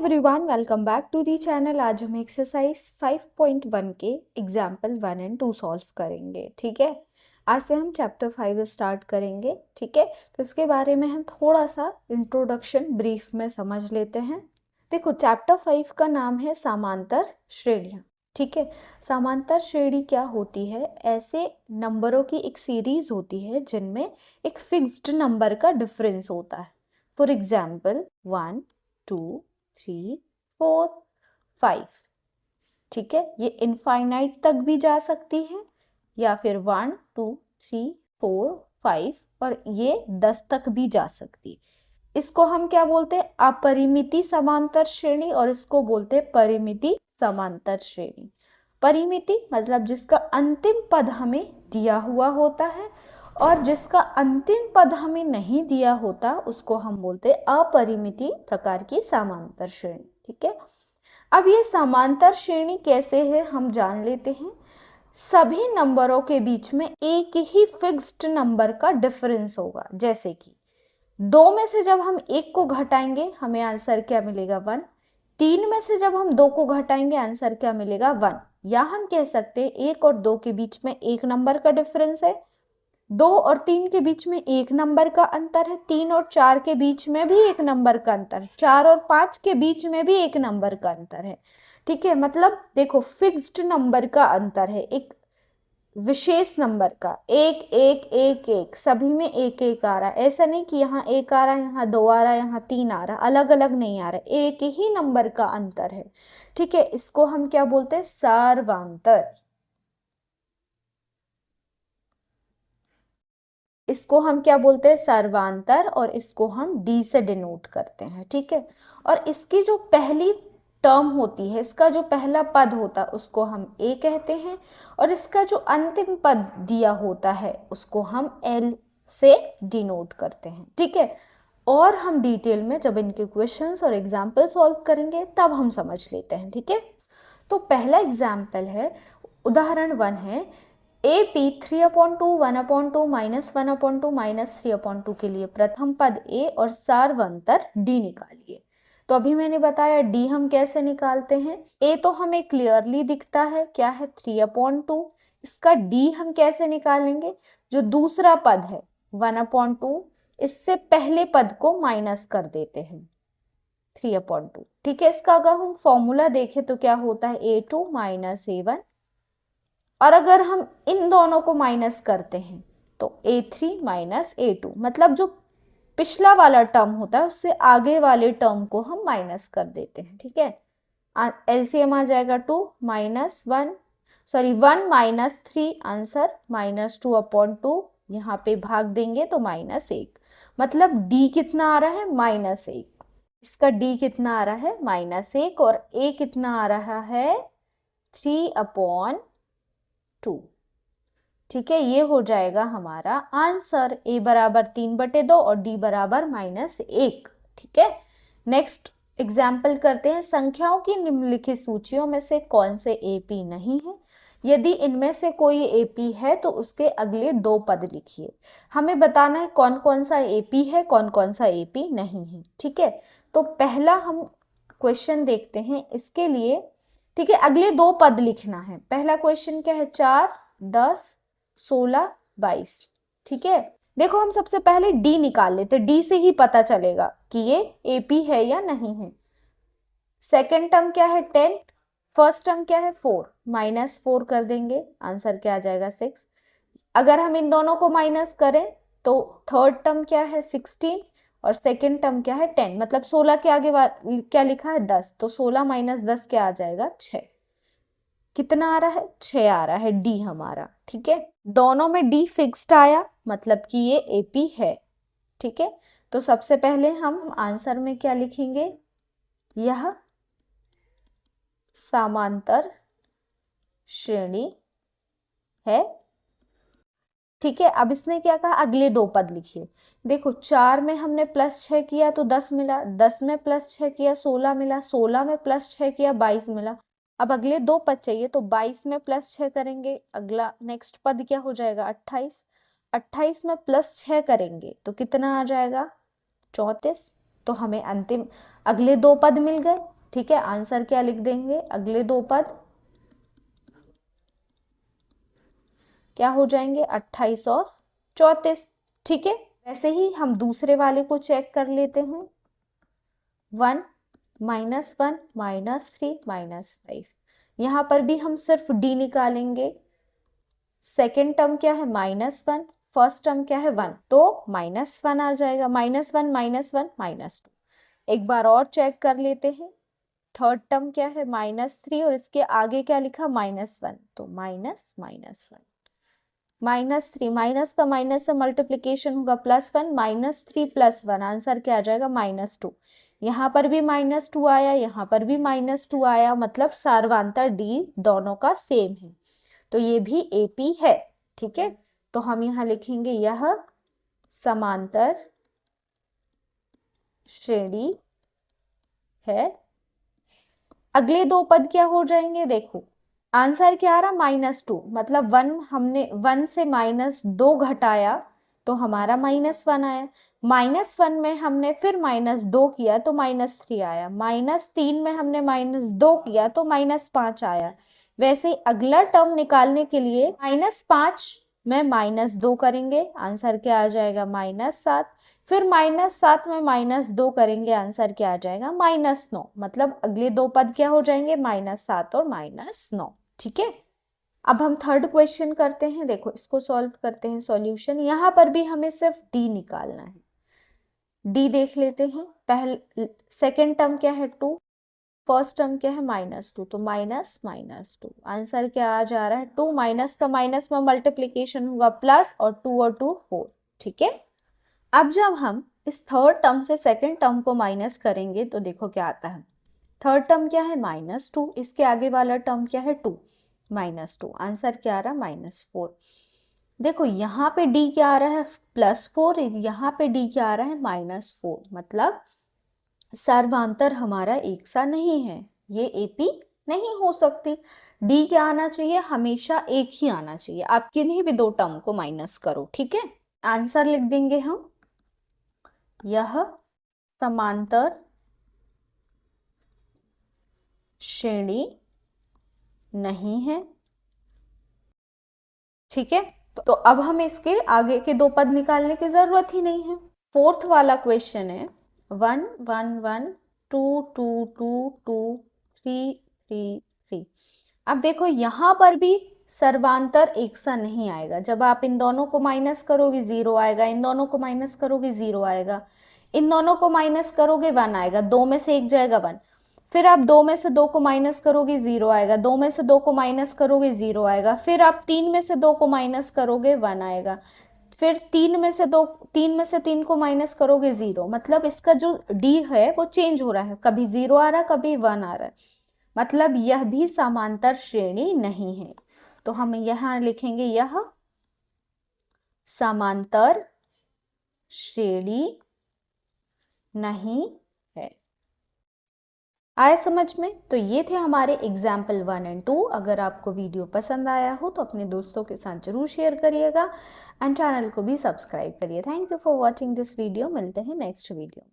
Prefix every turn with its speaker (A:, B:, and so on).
A: Everyone, welcome back to the channel. आज हम exercise 5.1 के एग्जाम्पल 1 एंड 2 सॉल्व करेंगे। ठीक है, आज से हम चैप्टर 5 स्टार्ट करेंगे। ठीक है, तो इसके बारे में हम थोड़ा सा इंट्रोडक्शन ब्रीफ में समझ लेते हैं। देखो, चैप्टर 5 का नाम है समांतर श्रेणियाँ। ठीक है, समांतर श्रेणी क्या होती है? ऐसे नंबरों की एक सीरीज होती है जिनमें एक फिक्स्ड नंबर का डिफरेंस होता है। For example 1, 2, 3, 4, 5। ठीक है, ये इनफाइनाइट तक भी जा सकती है या फिर 1, 2, 3, 4, 5 और ये 10 तक भी जा सकती है। इसको हम क्या बोलते हैं? अपरिमिति समांतर श्रेणी, और इसको बोलते हैं परिमिति समांतर श्रेणी। परिमिति मतलब जिसका अंतिम पद हमें दिया हुआ होता है, और जिसका अंतिम पद हमें नहीं दिया होता उसको हम बोलते हैं अपरिमिति प्रकार की समांतर श्रेणी। ठीक है, अब ये समांतर श्रेणी कैसे है हम जान लेते हैं। सभी नंबरों के बीच में एक ही फिक्स्ड नंबर का डिफरेंस होगा। जैसे कि 2 में से जब हम 1 को घटाएंगे हमें आंसर क्या मिलेगा? 1। 3 में से जब हम 2 को घटाएंगे आंसर क्या मिलेगा? 1। या हम कह सकते हैं 1 और 2 के बीच में 1 नंबर का डिफरेंस है, 2 और 3 के बीच में 1 नंबर का अंतर है, 3 और 4 के बीच में भी 1 नंबर का अंतर है, 4 और 5 के बीच में भी 1 नंबर का अंतर है। ठीक है, मतलब देखो फिक्स्ड नंबर का अंतर है, एक विशेष नंबर का। एक एक एक एक सभी में एक एक आ रहा है। ऐसा नहीं कि यहाँ 1 आ रहा है, यहाँ 2 आ रहा है, यहाँ 3 आ रहा है, अलग अलग नहीं आ रहा है, एक ही नंबर का अंतर है। ठीक है, इसको हम क्या बोलते हैं? सर्वांतर। इसको हम क्या बोलते हैं? सर्वांतर, और इसको हम डी से डिनोट करते हैं। ठीक है, और इसकी जो पहली टर्म होती है, इसका जो पहला पद होता है उसको हम ए कहते हैं, और इसका जो अंतिम पद दिया होता है उसको हम एल से डिनोट करते हैं। ठीक है, और हम डिटेल में जब इनके क्वेश्चंस और एग्जाम्पल सॉल्व करेंगे तब हम समझ लेते हैं। ठीक है, तो पहला एग्जाम्पल है, उदाहरण 1 है, ए पी 3/2, 1/2, -1/2, -3/2 के लिए प्रथम पद ए और सार्वंतर डी निकालिए। तो अभी मैंने बताया डी हम कैसे निकालते हैं। ए तो हमें क्लियरली दिखता है, क्या है? 3/2। इसका डी हम कैसे निकालेंगे? जो दूसरा पद है 1/2, इससे पहले पद को माइनस कर देते हैं 3/2। ठीक है, इसका अगर हम फॉर्मूला देखें तो क्या होता है? A2 - A1, और अगर हम इन दोनों को माइनस करते हैं तो A3 - A2, मतलब जो पिछला वाला टर्म होता है उससे आगे वाले टर्म को हम माइनस कर देते हैं। ठीक है, एलसीएम आ जाएगा 2 -1, सॉरी 1 -3, आंसर -2/2। यहाँ पे भाग देंगे तो -1, मतलब डी कितना आ रहा है? -1। इसका डी कितना आ रहा है? -1, और ए कितना आ रहा है? 3/2। ठीक है, ये हो जाएगा हमारा आंसर। ए बराबर 3/2 और डी बराबर -1। ठीक है, नेक्स्ट एग्जाम्पल करते हैं। संख्याओं की निम्नलिखित सूचियों में से कौन से एपी नहीं है? यदि इनमें से कोई एपी है तो उसके अगले 2 पद लिखिए। हमें बताना है कौन कौन सा एपी है, कौन कौन सा एपी नहीं है। ठीक है, तो पहला हम क्वेश्चन देखते हैं इसके लिए। ठीक है, अगले 2 पद लिखना है। पहला क्वेश्चन क्या है? 4, 10, 16, 22। ठीक है, देखो हम सबसे पहले डी निकाल लेते, डी से ही पता चलेगा कि ये एपी है या नहीं है। सेकेंड टर्म क्या है? 10। फर्स्ट टर्म क्या है? 4, -4 कर देंगे, आंसर क्या आ जाएगा? 6। अगर हम इन दोनों को माइनस करें तो थर्ड टर्म क्या है? 16, और सेकेंड टर्म क्या है? 10, मतलब 16 के आगे क्या लिखा है? 10, तो 16 - 10 क्या आ जाएगा? 6। कितना आ रहा है? 6 आ रहा है डी हमारा। ठीक है, दोनों में डी फिक्स्ड आया, मतलब कि ये एपी है। ठीक है, तो सबसे पहले हम आंसर में क्या लिखेंगे? यह समांतर श्रेणी है। ठीक है, अब इसने क्या कहा? अगले 2 पद लिखिए। देखो 4 में हमने +6 किया तो 10 मिला, 10 में +6 किया 16 मिला, 16 में +6 किया 22 मिला। अब अगले 2 पद चाहिए तो 22 में +6 करेंगे, अगला नेक्स्ट पद क्या हो जाएगा? 28। 28 में +6 करेंगे तो कितना आ जाएगा? 34। तो हमें अंतिम अगले दो पद मिल गए। ठीक है, आंसर क्या लिख देंगे, अगले दो पद क्या हो जाएंगे, 28 और 34। ठीक है, वैसे ही हम दूसरे वाले को चेक कर लेते हैं। 1 -1 -3 -5, यहाँ पर भी हम सिर्फ डी निकालेंगे। सेकेंड टर्म क्या है, -1, फर्स्ट टर्म क्या है 1, तो -1 आ जाएगा। -1 -1 -2। एक बार और चेक कर लेते हैं। थर्ड टर्म क्या है, -3, और इसके आगे क्या लिखा, -1, तो -1 -3, माइनस का माइनस से मल्टीप्लीकेशन होगा, +1 -3 +1, आंसर क्या आ जाएगा, -2। यहाँ पर भी -2 आया, यहाँ पर भी -2 आया, मतलब सार्वांतर डी दोनों का सेम है, तो ये भी एपी है। ठीक है, तो हम यहाँ लिखेंगे यह समांतर श्रेणी है। अगले दो पद क्या हो जाएंगे, देखो आंसर क्या आ रहा, -2, मतलब 1 हमने 1 से -2 घटाया तो हमारा -1 आया। -1 में हमने फिर -2 किया तो -3 आया। -3 में हमने -2 किया तो -5 आया। वैसे ही अगला टर्म निकालने के लिए -5 में -2 करेंगे, आंसर क्या आ जाएगा, -7। फिर -7 में -2 करेंगे, आंसर क्या आ जाएगा, -9। मतलब अगले दो पद क्या हो जाएंगे, -7 और -9। ठीक है, अब हम थर्ड क्वेश्चन करते हैं। देखो इसको सॉल्व करते हैं, सॉल्यूशन। यहाँ पर भी हमें सिर्फ डी निकालना है। डी देख लेते हैं। पहले सेकेंड टर्म क्या है 2, फर्स्ट टर्म क्या है -2, तो -2, आंसर क्या आ जा रहा है 2, माइनस का माइनस में मल्टीप्लीकेशन होगा प्लस, और 2 और 2 4। ठीक है, अब जब हम इस थर्ड टर्म से सेकेंड टर्म को माइनस करेंगे तो देखो क्या आता है। थर्ड टर्म क्या है, -2, इसके आगे वाला टर्म क्या है 2, -2, आंसर क्या आ रहा है, -4। देखो यहाँ पे डी क्या आ रहा है, +4, यहाँ पे डी क्या आ रहा है, -4, मतलब सर्वांतर हमारा एक सा नहीं है, ये एपी नहीं हो सकती। डी क्या आना चाहिए, हमेशा एक ही आना चाहिए, आप किन्हीं भी दो टर्म को माइनस करो। ठीक है, आंसर लिख देंगे हम, यह समांतर श्रेणी नहीं है। ठीक है, तो अब हमें इसके आगे के दो पद निकालने की जरूरत ही नहीं है। फोर्थ वाला क्वेश्चन है 1 1 1 2 2 2 2 3 3 3। अब देखो यहाँ पर भी सर्वांतर एक सा नहीं आएगा। जब आप इन दोनों को माइनस करोगे 0 आएगा, इन दोनों को माइनस करोगे 0 आएगा, इन दोनों को माइनस करोगे 1 आएगा, दो में से एक जाएगा 1। फिर आप दो में से दो को माइनस करोगे 0 आएगा, दो में से दो को माइनस करोगे 0 आएगा, फिर आप 3 में से दो को माइनस करोगे 1 आएगा, फिर 3 में से 3 को माइनस करोगे 0। मतलब इसका जो डी है वो चेंज हो रहा है, कभी 0 आ रहा है, कभी 1 आ रहा है, मतलब यह भी समांतर श्रेणी नहीं है। तो हम यहां लिखेंगे यह समांतर श्रेणी नहीं है। आए समझ में? तो ये थे हमारे एग्जाम्पल 1 और 2। अगर आपको वीडियो पसंद आया हो तो अपने दोस्तों के साथ जरूर शेयर करिएगा एंड चैनल को भी सब्सक्राइब करिए। Thank you for watching this video. मिलते हैं नेक्स्ट वीडियो।